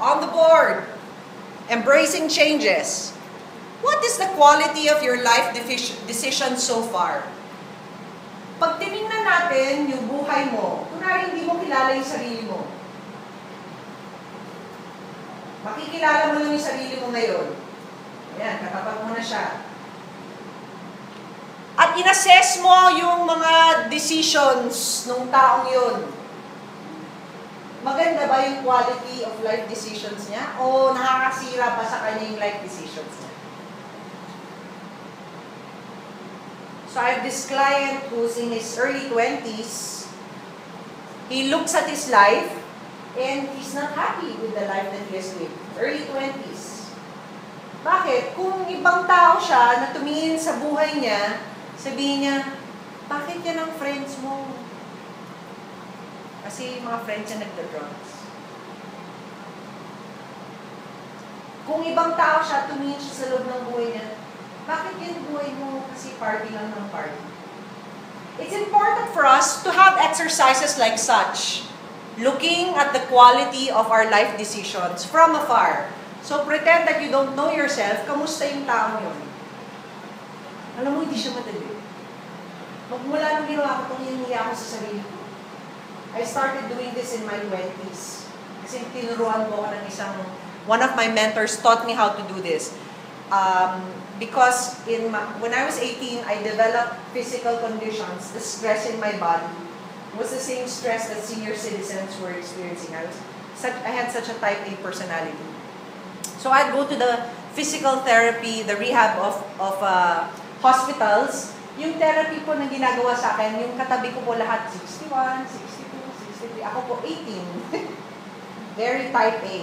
On the board. Embracing changes. What is the quality of your life decision so far? Pag tinignan natin yung buhay mo, kunwari hindi mo kilala yung sarili mo. Makikilala mo lang yung sarili mo ngayon. Ayan, katapat mo na siya. At inassess mo yung mga decisions ng taong yun. Maganda ba yung quality of life decisions niya? O nakakasira pa sa kanya yung life decisions niya? So I have this client who's in his early 20s. He looks at his life and he's not happy with the life that he has lived. Early 20s. Bakit? Kung ibang tao siya na tumingin sa buhay niya, sabihin niya, bakit yan ang friends mo? Kasi mga friends niya nagda-drugs. Kung ibang tao siya, tumingin siya sa loob ng buhay niya, bakit yan buhay mo? Kasi party lang ng party. It's important for us to have exercises like such, looking at the quality of our life decisions from afar. So pretend that you don't know yourself, kamusta yung taong yun? Alam mo, hindi siya madali. Magmula nung ginawa ko itong hinihiya ako sa sarili ko. I started doing this in my 20s. Kasi tinuruan ko ng one of my mentors taught me how to do this. Because when I was 18, I developed physical conditions. The stress in my body was the same stress that senior citizens were experiencing. I had such a type A personality. So I'd go to the physical therapy, the rehab of hospitals. Yung therapy po na ginagawa sa akin, yung katabi ko po lahat, 61, 62, 63. Ako po 18. Very type A.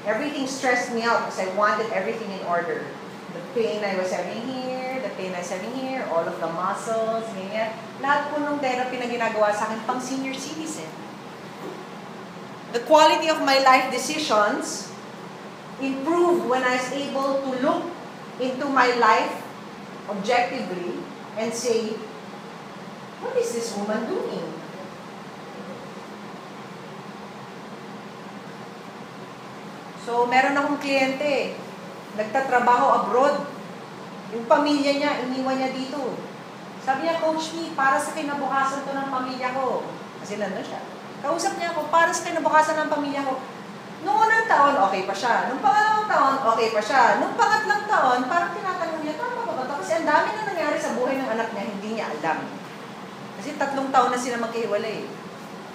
Everything stressed me out because I wanted everything in order. The pain I was having here, the pain I was having here, all of the muscles, ganyan. Lahat po nung therapy na ginagawa sa akin pang senior citizen. The quality of my life decisions improved when I was able to look into my life objectively and say, what is this woman doing? So, meron akong kliyente, nagtatrabaho abroad. Yung pamilya niya, iniwan niya dito. Sabi niya, Coach Me, para sa kinabukasan to ng pamilya ko. Kasi nandun siya. Kausap niya ako, para sa kinabukasan ng pamilya ko. Noong unang taon, okay pa siya. Noong pangalawang taon, okay pa siya. Noong pangatlong taon, parang tinatanong niya, tama ba ito? Kasi ang dami na nangyari sa buhay ng anak niya, hindi niya alam. Kasi 3 taon na sila magkahiwalay.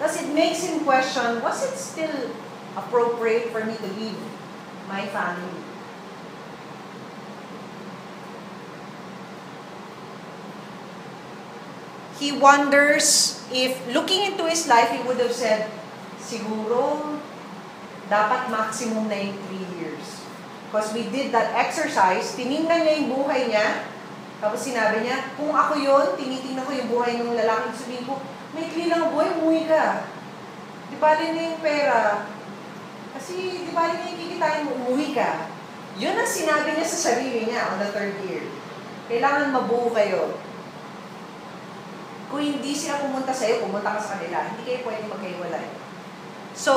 Thus, it makes him question, was it still appropriate for me to leave my family? He wonders if, looking into his life, he would have said, siguro, dapat maximum na yung 3 years. Because we did that exercise, tinignan niya yung buhay niya, tapos sinabi niya, kung ako yun, tinitingnan ko yung buhay ng lalaki, sabihin ko, may ikli lang ang buhay, umuwi ka. Di ba rin na yung pera? Kasi, di ba rin na yung kikitain mo, umuwi ka. Yun ang sinabi niya sa sarili niya on the 3rd year. Kailangan mabuo kayo. Kung hindi sila pumunta sa'yo, pumunta ka sa kanila. Hindi kayo pwedeng magkahiwalay. So,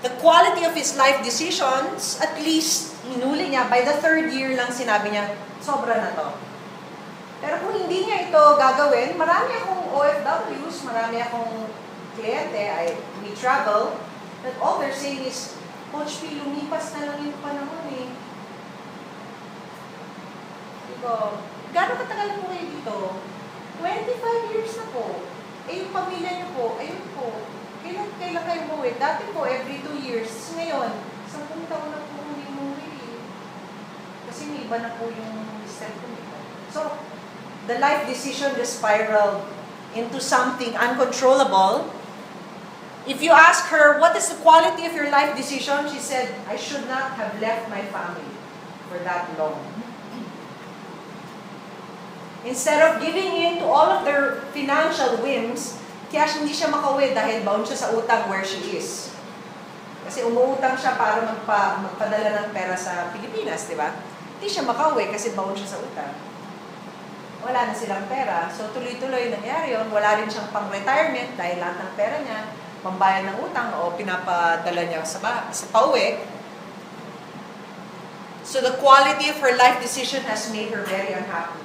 the quality of his life decisions, at least, hinuli niya, by the 3rd year lang sinabi niya, sobra na to. Pero kung hindi niya ito gagawin, marami akong OFWs, marami akong kliyente, we travel, that all they're saying is, Coach P, lumipas na lang yung panahon eh. Diba, gano'ng katagal po kayo dito? 25 years na po. Eh, yung pamilya niyo po, ayun po. Kailan kayo umuwi? Dati po, every 2 years. Ngayon, 10 taon na po hindi umuwi. Kasi may iba na po yung step ko. So, the life decision just spiraled into something uncontrollable. If you ask her, what is the quality of your life decision? She said, I should not have left my family for that long. Instead of giving in to all of their financial whims, kaya hindi siya makauwi dahil bound siya sa utang where she is. Kasi umuutang siya para magpadala ng pera sa Pilipinas, di ba? Hindi siya makauwi kasi bound siya sa utang. Wala na silang pera. So tuloy-tuloy nangyari yun. Wala rin siyang pang-retirement dahil lahat ng pera niya pambayad ng utang o pinapadala niya sa pauwi. So the quality of her life decision has made her very unhappy.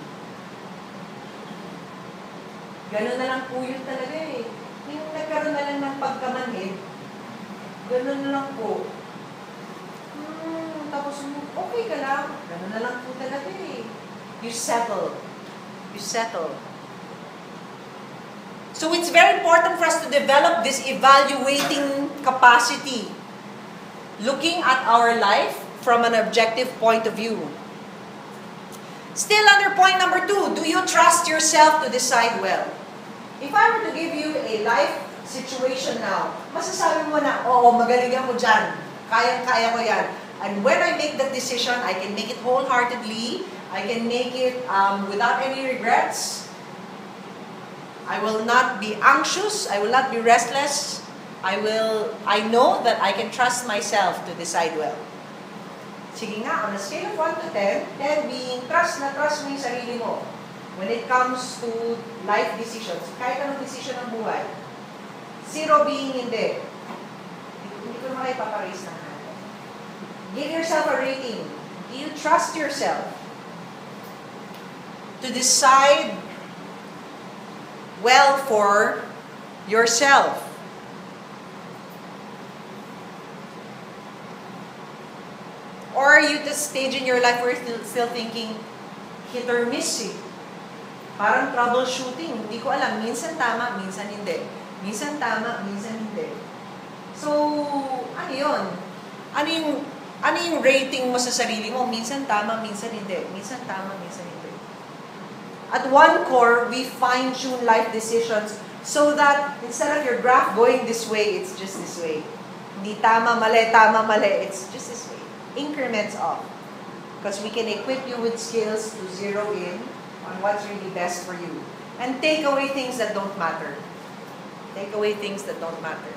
Ganun na lang po yun talaga eh. Yung nagkaroon na lang ng pagkamanhid, ganun na lang po. Tapos, okay ka lang. Ganun na lang po talaga eh. You settle. You settle. So it's very important for us to develop this evaluating capacity. Looking at our life from an objective point of view. Still under point number 2, do you trust yourself to decide well? If I were to give you a life situation now, masasabi mo na, oo, magaling ako dyan. Kayang-kaya ko yan. And when I make that decision, I can make it wholeheartedly. I can make it without any regrets. I will not be anxious. I will not be restless. I know that I can trust myself to decide well. Sige nga, on a scale of 1 to 10, 10 being trust mo yung sarili mo. When it comes to life decisions, kahit anong decision ng buhay. 0 being hindi. Hindi ko naman kayo paparaise na. Give yourself a rating. Do you trust yourself to decide well for yourself? Or are you at the stage in your life where you're still thinking, hit or miss eh? Parang troubleshooting. Hindi ko alam. Minsan tama, minsan hindi. Minsan tama, minsan hindi. So, ano yun? Ano yung rating mo sa sarili mo? Minsan tama, minsan hindi. Minsan tama, minsan hindi. At one core, we fine-tune life decisions so that instead of your graph going this way, it's just this way. Hindi tama, mali. It's just this way. Increments off. Because we can equip you with skills to zero in on what's really best for you. And take away things that don't matter. Take away things that don't matter.